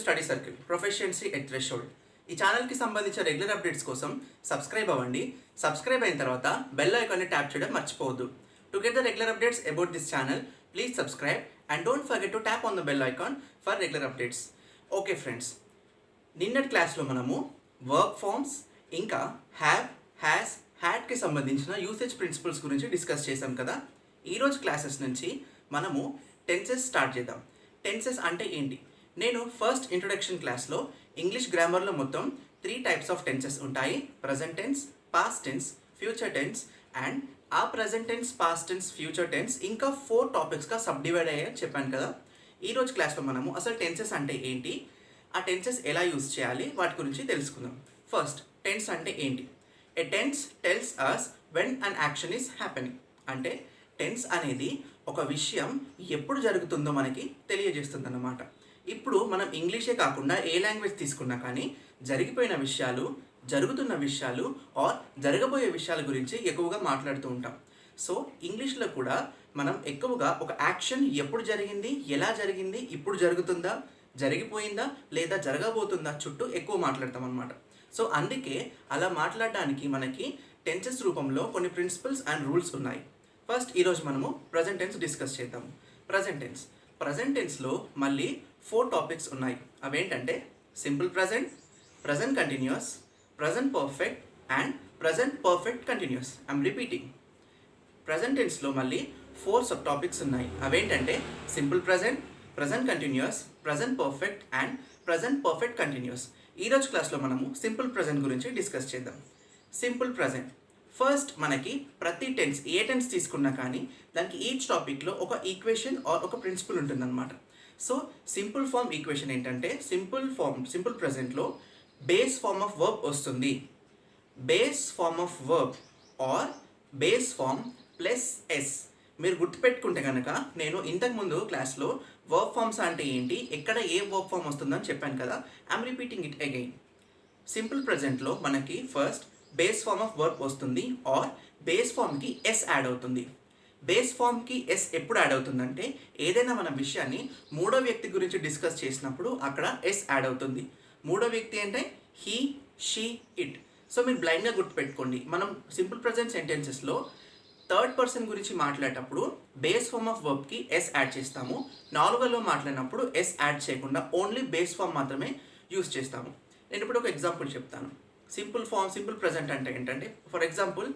Study circle proficiency at threshold. ఈ ఛానల్కి సంబంధించిన రెగ్యులర్ అప్డేట్స్ కోసం సబ్స్క్రైబ్ అవ్వండి. సబ్స్క్రైబ్ అయిన తర్వాత బెల్ ఐకాన్ని ట్యాప్ చేయడం మర్చిపోవద్దు. To get the regular updates about this channel, please subscribe and don't forget to tap on the bell icon for regular updates. Okay friends, నిన్నటి క్లాస్లో మనము వర్క్ ఫార్మ్స్ ఇంకా హ్యావ్, హ్యాస్, హ్యాడ్కి సంబంధించిన యూసేజ్ ప్రిన్సిపల్స్ గురించి discuss చేసాం కదా. ఈరోజు classes నుంచి మనము టెన్సెస్ స్టార్ట్ చేద్దాం. టెన్సెస్ అంటే ఏంటి? నేను ఫస్ట్ ఇంట్రొడక్షన్ క్లాస్లో ఇంగ్లీష్ గ్రామర్లో మొత్తం 3 టైప్స్ ఆఫ్ టెన్సెస్ ఉంటాయి. Present tense, past tense, future tense. And ఆ present tense, past tense, future tense ఇంకా 4 టాపిక్స్గా సబ్ డివైడ్ అయ్యాయని చెప్పాను కదా. ఈరోజు క్లాస్లో మనము అసలు టెన్సెస్ అంటే ఏంటి, ఆ టెన్సెస్ ఎలా యూజ్ చేయాలి, వాటి గురించి తెలుసుకుందాం. ఫస్ట్, టెన్స్ అంటే ఏంటి? A tense tells us when an action is happening. అంటే టెన్స్ అనేది ఒక విషయం ఎప్పుడు జరుగుతుందో మనకి తెలియజేస్తుంది అన్నమాట. ఇప్పుడు మనం ఇంగ్లీషే కాకుండా ఏ లాంగ్వేజ్ తీసుకున్నా కానీ జరిగిపోయిన విషయాలు, జరుగుతున్న విషయాలు ఆర్ జరగబోయే విషయాల గురించి ఎక్కువగా మాట్లాడుతూ ఉంటాం. సో ఇంగ్లీష్లో కూడా మనం ఎక్కువగా ఒక యాక్షన్ ఎప్పుడు జరిగింది, ఎలా జరిగింది, ఇప్పుడు జరుగుతుందా, జరిగిపోయిందా లేదా జరగబోతుందా చుట్టూ ఎక్కువ మాట్లాడతాం అనమాట. సో అందుకే అలా మాట్లాడడానికి మనకి టెన్సెస్ రూపంలో కొన్ని ప్రిన్సిపల్స్ అండ్ రూల్స్ ఉన్నాయి. ఫస్ట్ ఈరోజు మనము ప్రజెంట్ టెన్స్ డిస్కస్ చేద్దాము. ప్రజెంట్ టెన్స్లో మళ్ళీ 4 టాపిక్స్ ఉన్నాయి. అవేంటంటే simple present, present continuous, present perfect and present perfect continuous. I'm repeating. Present టెన్స్లో మళ్ళీ 4 సబ్ టాపిక్స్ ఉన్నాయి. అవేంటంటే simple present, present continuous, present perfect and present perfect continuous. ఈరోజు క్లాస్లో మనము సింపుల్ ప్రజెంట్ గురించి డిస్కస్ చేద్దాం. సింపుల్ ప్రజెంట్ ఫస్ట్ మనకి ప్రతి టెన్స్, ఏ టెన్స్ తీసుకున్నా కానీ దానికి ఈచ్ టాపిక్లో ఒక ఈక్వేషన్ ఆర్ ఒక ప్రిన్సిపల్ ఉంటుందన్నమాట. సో సింపుల్ ఫామ్ ఈక్వేషన్ ఏంటంటే సింపుల్ ప్రజెంట్లో బేస్ ఫార్మ్ ఆఫ్ వర్బ్ వస్తుంది. Base form of verb or base form plus s. మీరు గుర్తుపెట్టుకుంటే కనుక నేను ఇంతకుముందు క్లాస్లో వర్బ్ ఫార్మ్స్ అంటే ఏంటి, ఎక్కడ ఏ వర్బ్ ఫార్మ్ వస్తుందని చెప్పాను కదా. I'm repeating it again. Simple ప్రజెంట్లో మనకి first base form of verb వస్తుంది ఆర్ బేస్ ఫార్మ్కి ఎస్ యాడ్ అవుతుంది. బేస్ ఫార్మ్కి ఎస్ ఎప్పుడు యాడ్ అవుతుందంటే ఏదైనా మన విషయాన్ని మూడో వ్యక్తి గురించి డిస్కస్ చేసినప్పుడు అక్కడ ఎస్ యాడ్ అవుతుంది. మూడో వ్యక్తి అంటే హీ, షీ, ఇట్. సో మీరు బ్లైండ్గా గుర్తుపెట్టుకోండి. మనం సింపుల్ ప్రజెంట్ సెంటెన్సెస్లో థర్డ్ పర్సన్ గురించి మాట్లాడేటప్పుడు బేస్ ఫార్మ్ ఆఫ్ వర్బ్కి ఎస్ యాడ్ చేస్తాము. నాలుగోలో మాట్లాడినప్పుడు ఎస్ యాడ్ చేయకుండా ఓన్లీ బేస్ ఫార్మ్ మాత్రమే యూస్ చేస్తాము. నేను ఇప్పుడు ఒక ఎగ్జాంపుల్ చెప్తాను. సింపుల్ ప్రజెంట్ అంటే ఏంటంటే, for example,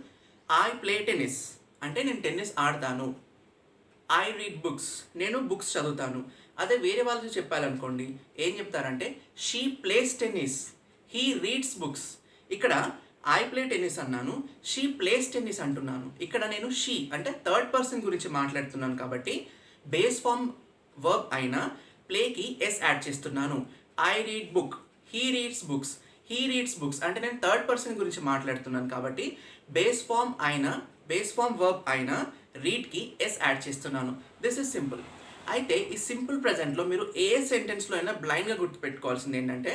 I play tennis అంటే నేను టెన్నిస్ ఆడతాను. ఐ రీడ్ బుక్స్, నేను బుక్స్ చదువుతాను. అదే వేరే వాళ్ళకి చెప్పాలనుకోండి, ఏం చెప్తారంటే she plays tennis, he reads books. ఇక్కడ ఐ ప్లే టెన్నిస్ అన్నాను, షీ ప్లేస్ టెన్నిస్ అంటున్నాను. ఇక్కడ నేను షీ అంటే థర్డ్ పర్సన్ గురించి మాట్లాడుతున్నాను కాబట్టి బేస్ ఫార్మ్ వర్బ్ అయిన ప్లేకి ఎస్ యాడ్ చేస్తున్నాను. I read book, he reads books. He reads books అంటే నేను థర్డ్ పర్సన్ గురించి మాట్లాడుతున్నాను కాబట్టి బేస్ ఫార్మ్ వర్బ్ అయిన రీడ్కి ఎస్ యాడ్ చేస్తున్నాను. This is simple. అయితే ఈ సింపుల్ ప్రజెంట్లో మీరు ఏ సెంటెన్స్లో అయినా బ్లైండ్గా గుర్తుపెట్టుకోవాల్సింది ఏంటంటే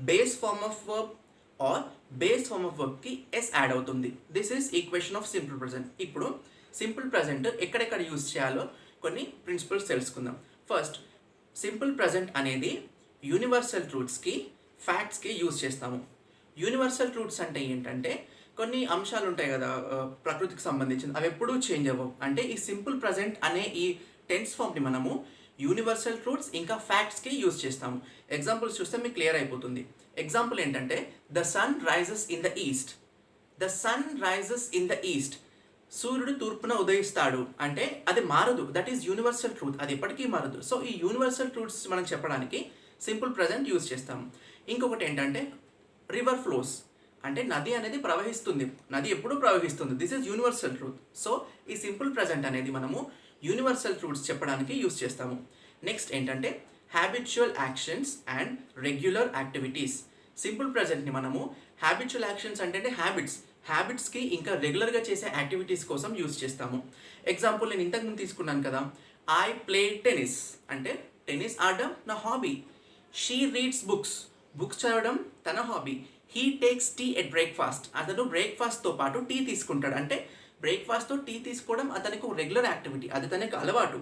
base form of verb or base form of వర్బ్కి ఎస్ యాడ్ అవుతుంది. This is equation of simple present. ఇప్పుడు సింపుల్ ప్రజెంట్ ఎక్కడెక్కడ యూజ్ చేయాలో కొన్ని ప్రిన్సిపల్స్ తెలుసుకుందాం. ఫస్ట్, సింపుల్ ప్రజెంట్ అనేది యూనివర్సల్ ట్రూత్స్కి, ఫ్యాక్ట్స్కి యూజ్ చేస్తాము. యూనివర్సల్ ట్రూత్స్ అంటే ఏంటంటే కొన్ని అంశాలు ఉంటాయి కదా ప్రకృతికి సంబంధించింది, అవి ఎప్పుడూ చేంజ్ అవ్వవు. అంటే ఈ సింపుల్ ప్రజెంట్ అనే ఈ టెన్స్ ఫామ్ని మనము యూనివర్సల్ ట్రూత్స్ ఇంకా ఫ్యాక్ట్స్కి యూజ్ చేస్తాము. ఎగ్జాంపుల్స్ చూస్తే మీకు క్లియర్ అయిపోతుంది. ఎగ్జాంపుల్ ఏంటంటే the sun rises in the east. The sun rises in the east. సూర్యుడు తూర్పున ఉదయిస్తాడు అంటే అది మారదు. దట్ ఈస్ యూనివర్సల్ ట్రూత్, అది ఎప్పటికీ మారదు. సో ఈ యూనివర్సల్ ట్రూత్స్ మనం చెప్పడానికి సింపుల్ ప్రజెంట్ యూజ్ చేస్తాము. ఇంకొకటి ఏంటంటే రివర్ ఫ్లోస్ అంటే నది అనేది ప్రవహిస్తుంది, నది ఎప్పుడూ ప్రవహిస్తుంది. This is universal truth. So ఈ సింపుల్ ప్రజెంట్ అనేది మనము యూనివర్సల్ ట్రూత్స్ చెప్పడానికి యూజ్ చేస్తాము. నెక్స్ట్ ఏంటంటే habitual actions and regular activities. Simple ప్రజెంట్ని మనము హ్యాబిచువల్ యాక్షన్స్ అంటే హ్యాబిట్స్కి ఇంకా రెగ్యులర్గా చేసే యాక్టివిటీస్ కోసం యూజ్ చేస్తాము. ఎగ్జాంపుల్ నేను ఇంతకుముందు తీసుకున్నాను కదా, ఐ ప్లే టెన్నిస్ అంటే టెన్నిస్ ఆడడం నా హాబీ. షీ రీడ్స్ బుక్స్ చదవడం తన hobby. He takes tea at breakfast, అతను బ్రేక్ఫాస్ట్తో పాటు టీ తీసుకుంటాడు. అంటే బ్రేక్ఫాస్ట్తో టీ తీసుకోవడం అతనికి ఒక రెగ్యులర్ యాక్టివిటీ, అది తనకు అలవాటు.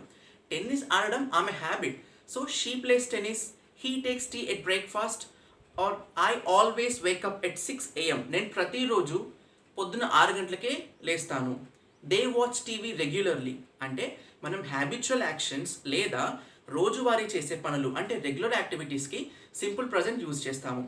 టెన్నిస్ ఆడడం ఆమె habit. So she plays tennis, he takes tea at breakfast or I always wake up at 6 AM. నేను ప్రతిరోజు పొద్దున 6 గంటలకే లేస్తాను. దే వాచ్ టీవీ రెగ్యులర్లీ అంటే మనం హ్యాబిచువల్ యాక్షన్స్ లేదా రోజువారీ చేసే పనులు అంటే రెగ్యులర్ యాక్టివిటీస్కి సింపుల్ ప్రజెంట్ యూజ్ చేస్తాము.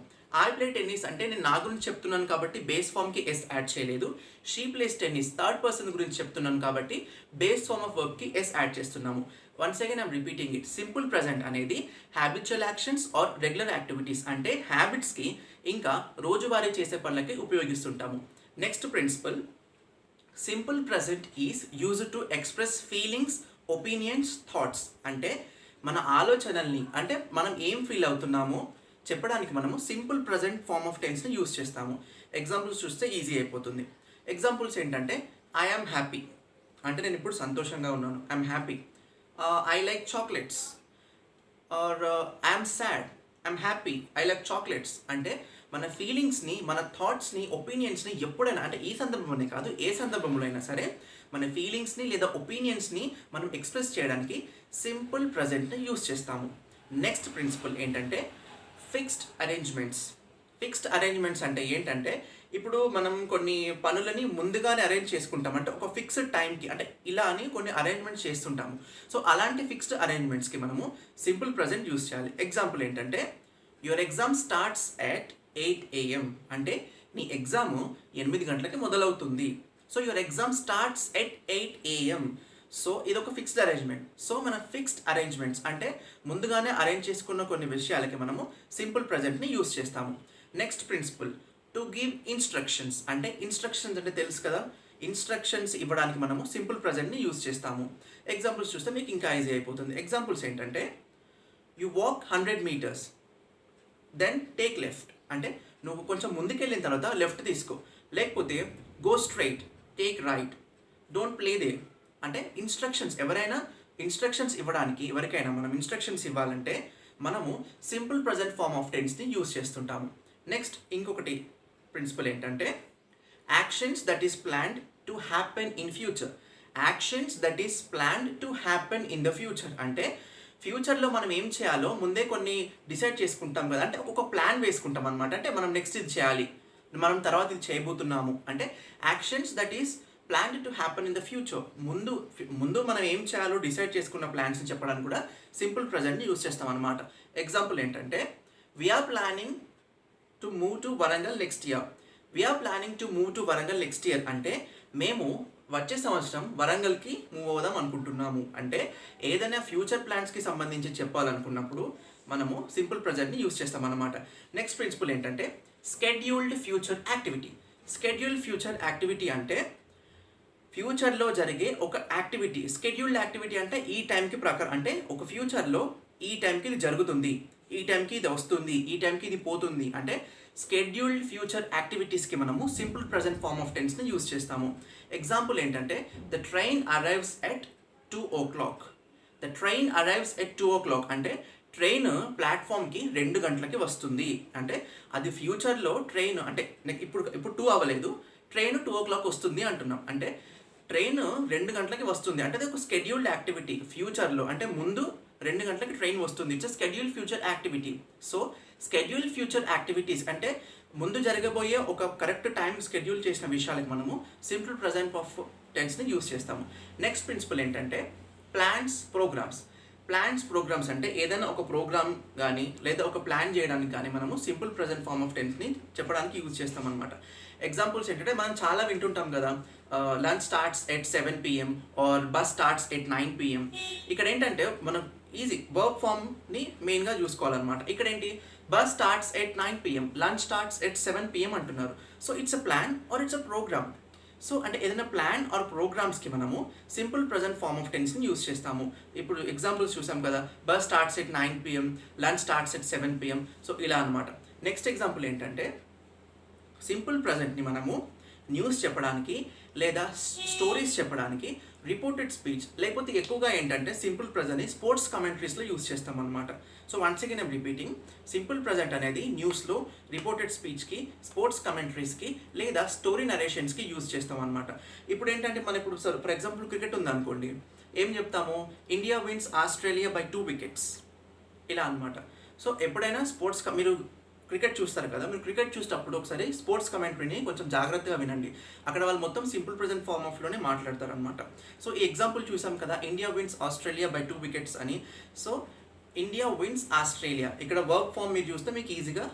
ఐ ప్లే టెన్నిస్ అంటే నేను నా గురించి చెప్తున్నాను కాబట్టి బేస్ ఫామ్కి ఎస్ యాడ్ చేయలేదు. She plays tennis third person గురించి చెప్తున్నాను కాబట్టి బేస్ ఫామ్ ఆఫ్ వర్బ్కి ఎస్ యాడ్ చేస్తున్నాము. Once again I'm repeating it. Simple present అనేది habitual actions or regular activities అంటే హ్యాబిట్స్కి ఇంకా రోజువారీ చేసే పనులకి ఉపయోగిస్తుంటాము. Next principle, simple present is used to express feelings, opinions, thoughts అంటే మన ఆలోచనల్ని అంటే మనం ఏం ఫీల్ అవుతున్నామో చెప్పడానికి మనము సింపుల్ ప్రజెంట్ ఫార్మ్ ఆఫ్ టెన్స్ని యూజ్ చేస్తాము. ఎగ్జాంపుల్స్ చూస్తే ఈజీ అయిపోతుంది. ఎగ్జాంపుల్స్ ఏంటంటే ఐ యామ్ హ్యాపీ అంటే నేను ఇప్పుడు సంతోషంగా ఉన్నాను, I'm happy. I like chocolates or I'm sad, I'm happy, I like chocolates అంటే మన ఫీలింగ్స్ని, మన థాట్స్ని, ఒపీనియన్స్ని ఎప్పుడైనా అంటే ఈ సందర్భంలోనే కాదు ఏ సందర్భంలో అయినా సరే మన ఫీలింగ్స్ని లేదా ఒపీనియన్స్ని మనం ఎక్స్ప్రెస్ చేయడానికి సింపుల్ ప్రజెంట్ని యూజ్ చేస్తాము. నెక్స్ట్ ప్రిన్సిపల్ ఏంటంటే ఫిక్స్డ్ అరేంజ్మెంట్స్. ఫిక్స్డ్ అరేంజ్మెంట్స్ అంటే ఏంటంటే ఇప్పుడు మనం కొన్ని పనులని ముందుగానే అరేంజ్ చేసుకుంటాం అంటే ఒక ఫిక్స్డ్ టైంకి అంటే ఇలా అని కొన్ని అరేంజ్మెంట్స్ చేస్తుంటాము. సో అలాంటి ఫిక్స్డ్ అరేంజ్మెంట్స్కి మనము సింపుల్ ప్రజెంట్ యూజ్ చేయాలి. ఎగ్జాంపుల్ ఏంటంటే your exam starts at 8 AM అంటే నీ ఎగ్జామ్ 8 గంటలకి మొదలవుతుంది. So your exam starts at 8 AM. So ఇది ఒక ఫిక్స్డ్ అరేంజ్మెంట్. సో మన ఫిక్స్డ్ అరేంజ్మెంట్స్ అంటే ముందుగానే అరేంజ్ చేసుకున్న కొన్ని విషయాలకి మనము సింపుల్ ప్రజెంట్ని యూజ్ చేస్తాము. Next principle, to give instructions అంటే ఇన్స్ట్రక్షన్స్ అంటే తెలుసు కదా, ఇన్స్ట్రక్షన్స్ ఇవ్వడానికి మనము సింపుల్ ప్రజెంట్ని యూజ్ చేస్తాము. ఎగ్జాంపుల్స్ చూస్తే మీకు ఇంకా ఈజీ అయిపోతుంది. ఎగ్జాంపుల్స్ ఏంటంటే you walk 100 meters then take left అంటే నువ్వు కొంచెం ముందుకెళ్ళిన తర్వాత లెఫ్ట్ తీసుకో, లేకపోతే go straight, take right, don't play there అంటే ఇన్స్ట్రక్షన్స్. ఎవరైనా ఇన్స్ట్రక్షన్స్ ఇవ్వడానికి ఎవరికైనా మనం ఇన్స్ట్రక్షన్స్ ఇవ్వాలంటే మనము సింపుల్ ప్రజెంట్ ఫార్మ్ ఆఫ్ టెన్స్ని యూజ్ చేస్తుంటాము. నెక్స్ట్ ఇంకొకటి ప్రిన్సిపల్ ఏంటంటే actions that is planned to happen in future. Actions that is planned to happen in the future అంటే ఫ్యూచర్లో మనం ఏం చేయాలో ముందే కొన్ని డిసైడ్ చేసుకుంటాం కదా, అంటే ఒక ప్లాన్ వేసుకుంటాం అనమాట. అంటే మనం నెక్స్ట్ ఇది చేయాలి, మనం తర్వాత ఇది చేయబోతున్నాము అంటే actions that is planned to happen in the future. ముందు మనం ఏం చేయాలో డిసైడ్ చేసుకున్న ప్లాన్స్ని చెప్పడానికి కూడా సింపుల్ ప్రజెంట్ని యూజ్ చేస్తాం అనమాట. ఎగ్జాంపుల్ ఏంటంటే we are planning to move to Warangal next year. We are planning to move to Warangal next year అంటే మేము వచ్చే సంవత్సరం వరంగల్కి మూవ్ అవుదాం అనుకుంటున్నాము. అంటే ఏదైనా ఫ్యూచర్ ప్లాన్స్కి సంబంధించి చెప్పాలనుకున్నప్పుడు మనము సింపుల్ ప్రజెంట్ని యూజ్ చేస్తాం అన్నమాట. నెక్స్ట్ ప్రిన్సిపల్ ఏంటంటే scheduled future activity. Scheduled future activity అంటే ఫ్యూచర్లో జరిగే ఒక యాక్టివిటీ. స్కెడ్యూల్డ్ యాక్టివిటీ అంటే ఈ టైంకి ప్రకారం అంటే ఒక ఫ్యూచర్లో ఈ టైంకి ఇది జరుగుతుంది, ఈ టైంకి ఇది వస్తుంది, ఈ టైంకి ఇది పోతుంది అంటే స్కెడ్యూల్డ్ ఫ్యూచర్ యాక్టివిటీస్కి మనము సింపుల్ ప్రజెంట్ ఫార్మ్ ఆఫ్ టెన్స్ని యూజ్ చేస్తాము. ఎగ్జాంపుల్ ఏంటంటే the train arrives at 2 o'clock. The train arrives at 2 o'clock అంటే ట్రైన్ ప్లాట్ఫామ్కి 2 గంటలకి వస్తుంది. అంటే అది ఫ్యూచర్లో ట్రైన్ అంటే ఇప్పుడు 2 అవ్వలేదు, ట్రైన్ 2 o'clock వస్తుంది అంటున్నాం. అంటే ట్రైన్ 2 గంటలకి వస్తుంది అంటే అది ఒక స్కెడ్యూల్డ్ యాక్టివిటీ. ఫ్యూచర్లో అంటే ముందు 2 గంటలకి ట్రైన్ వస్తుంది. It's schedule future activity. So schedule future activities అంటే ముందు జరగబోయే ఒక కరెక్ట్ టైం స్కెడ్యూల్ చేసిన విషయాలకు మనము సింపుల్ ప్రజెంట్ ఆఫ్ టెన్స్ని యూజ్ చేస్తాము. నెక్స్ట్ ప్రిన్సిపల్ ఏంటంటే ప్లాన్స్, ప్రోగ్రామ్స్. ప్లాన్స్, ప్రోగ్రామ్స్ అంటే ఏదైనా ఒక ప్రోగ్రామ్ కానీ లేదా ఒక ప్లాన్ చేయడానికి కానీ మనము సింపుల్ ప్రజెంట్ ఫార్మ్ ఆఫ్ టెన్స్ని చెప్పడానికి యూజ్ చేస్తాం అనమాట. ఎగ్జాంపుల్స్ ఏంటంటే మనం చాలా వింటుంటాం కదా, lunch starts at 7 PM or bus starts at 9 PM. ఇక్కడ ఏంటంటే మనం ఈజీ వర్బ్ ఫామ్ని మెయిన్గా చూసుకోవాలన్నమాట. ఇక్కడ ఏంటి bus starts at 9 PM, lunch starts at 7 PM అంటున్నారు. So it's a plan or it's a programme. సో అంటే ఏదైనా ప్లాన్ ఆర్ ప్రోగ్రామ్స్కి మనము సింపుల్ ప్రజెంట్ ఫార్మ్ ఆఫ్ టెన్స్ని యూజ్ చేస్తాము. ఇప్పుడు ఎగ్జాంపుల్స్ చూసాం కదా, bus starts at 9 PM, lunch starts at 7 PM. So ఇలా అనమాట. నెక్స్ట్ ఎగ్జాంపుల్ ఏంటంటే సింపుల్ ప్రజెంట్ని మనము న్యూస్ చెప్పడానికి లేదా స్టోరీస్ చెప్పడానికి, రిపోర్టెడ్ స్పీచ్ లేకపోతే ఎక్కువగా ఏంటంటే సింపుల్ ప్రజెంట్ని స్పోర్ట్స్ కమెంట్రీస్లో యూజ్ చేస్తాం అనమాట. So once again I'm repeating, simple present అనేది న్యూస్లో, రిపోర్టెడ్ స్పీచ్కి, స్పోర్ట్స్ కమెంట్రీస్కి లేదా స్టోరీ నరేషన్స్కి యూజ్ చేస్తాం అనమాట. ఇప్పుడు ఏంటంటే మనం ఇప్పుడు ఫర్ ఎగ్జాంపుల్ క్రికెట్ ఉందనుకోండి, ఏం చెప్తాము, India wins Australia by 2 wickets ఇలా అనమాట. సో ఎప్పుడైనా మీరు క్రికెట్ చూస్తారు కదా, మీరు క్రికెట్ చూసేటప్పుడు ఒకసారి స్పోర్ట్స్ కమెంటరీని కొంచెం జాగ్రత్తగా వినండి. అక్కడ వాళ్ళు మొత్తం సింపుల్ ప్రెజెంట్ ఫార్మ్ ఆఫ్లోనే మాట్లాడతారు అనమాట. సో ఈ ఎగ్జాంపుల్ చూసాం కదా, India wins Australia by 2 wickets అని. సో ఇండియా విన్స్ ఆస్ట్రేలియా, ఇక్కడ వర్బ్ ఫామ్ మీరు చూస్తే మీకు ఈజీగా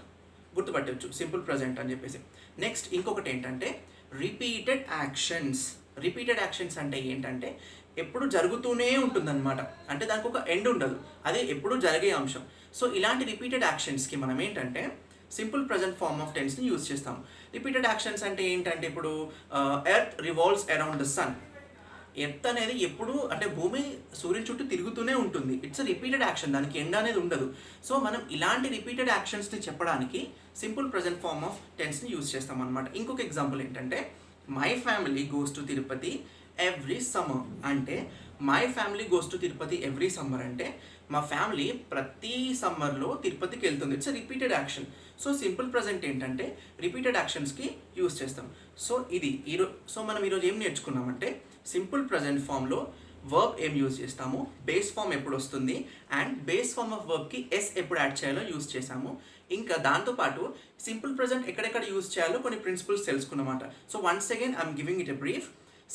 గుర్తుపట్టవచ్చు, సింపుల్ ప్రజెంట్ అని చెప్పేసి. నెక్స్ట్ ఇంకొకటి ఏంటంటే రిపీటెడ్ యాక్షన్స్. రిపీటెడ్ యాక్షన్స్ అంటే ఏంటంటే ఎప్పుడు జరుగుతూనే ఉంటుందన్నమాట, అంటే దానికి ఒక ఎండ్ ఉండదు, అది ఎప్పుడు జరిగే అంశం. సో ఇలాంటి రిపీటెడ్ యాక్షన్స్కి మనం ఏంటంటే సింపుల్ ప్రజెంట్ ఫార్మ్ ఆఫ్ టెన్స్ని యూజ్ చేస్తాం. రిపీటెడ్ యాక్షన్స్ అంటే ఏంటంటే ఇప్పుడు earth revolves around the sun. Earth అనేది ఎప్పుడు అంటే భూమి సూర్యుని చుట్టూ తిరుగుతూనే ఉంటుంది. ఇట్స్ రిపీటెడ్ యాక్షన్, దానికి ఎండ్ అనేది ఉండదు. సో మనం ఇలాంటి రిపీటెడ్ యాక్షన్స్ని చెప్పడానికి సింపుల్ ప్రజెంట్ ఫార్మ్ ఆఫ్ టెన్స్ని యూజ్ చేస్తాం అనమాట. ఇంకొక ఎగ్జాంపుల్ ఏంటంటే my family goes to Tirupati every summer. అంటే my family goes to Tirupati every summer అంటే మా ఫ్యామిలీ ప్రతి సమ్మర్లో తిరుపతికి వెళ్తుంది. It's repeated action. So simple present ఏంటంటే రిపీటెడ్ యాక్షన్స్కి యూజ్ చేస్తాం. సో సో మనం ఈరోజు ఏం నేర్చుకున్నామంటే సింపుల్ ప్రజెంట్ ఫామ్లో వర్బ్ ఏం యూజ్ చేస్తాము, బేస్ ఫామ్ ఎప్పుడు వస్తుంది, అండ్ బేస్ ఫామ్ ఆఫ్ వర్బ్కి ఎస్ ఎప్పుడు యాడ్ చేయాలో యూజ్ చేసాము. ఇంకా దాంతోపాటు సింపుల్ ప్రజెంట్ ఎక్కడెక్కడ యూజ్ చేయాలో కొన్ని ప్రిన్సిపల్స్ తెలుసుకున్నమాట. So once again I'm giving it a brief.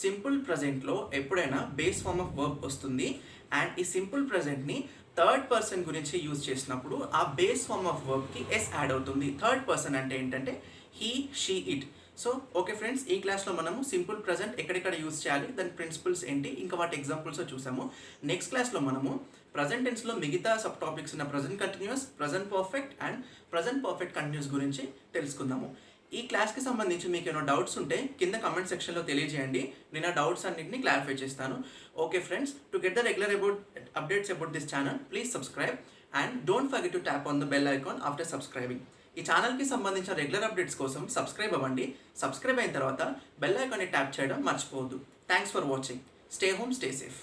Simple ప్రజెంట్లో ఎప్పుడైనా బేస్ ఫామ్ ఆఫ్ వర్బ్ వస్తుంది, అండ్ ఈ సింపుల్ ప్రజెంట్ని థర్డ్ పర్సన్ గురించి యూజ్ చేసినప్పుడు ఆ బేస్ ఫామ్ ఆఫ్ వర్బ్కి ఎస్ యాడ్ అవుతుంది. థర్డ్ పర్సన్ అంటే ఏంటంటే he, she, it. So okay friends, ఈ క్లాస్లో మనము సింపుల్ ప్రజెంట్ ఎక్కడెక్కడ యూజ్ చేయాలి, దాని ప్రిన్సిపల్స్ ఏంటి, ఇంకా వాటి ఎగ్జాంపుల్స్ చూసాము. నెక్స్ట్ క్లాస్లో మనము ప్రజెంట్ టెన్స్లో మిగతా సబ్ టాపిక్స్ ఉన్న present continuous, present perfect and present perfect continuous గురించి తెలుసుకుందాము. ఈ క్లాస్కి సంబంధించి మీకు ఏమైనా డౌట్స్ ఉంటే కింద కమెంట్ సెక్షన్లో తెలియజేయండి. నేను ఆ డౌట్స్ అన్నింటినీ క్లారిఫై చేస్తాను. Okay friends, to get the regular updates about this channel, please subscribe and don't forget to tap on the bell icon after subscribing. ఈ ఛానల్కి సంబంధించిన రెగ్యులర్ అప్డేట్స్ కోసం సబ్స్క్రైబ్ అవ్వండి. సబ్స్క్రైబ్ అయిన తర్వాత బెల్ ఐకాన్ని ట్యాప్ చేయడం మర్చిపోవద్దు. Thanks for watching. Stay home, stay safe.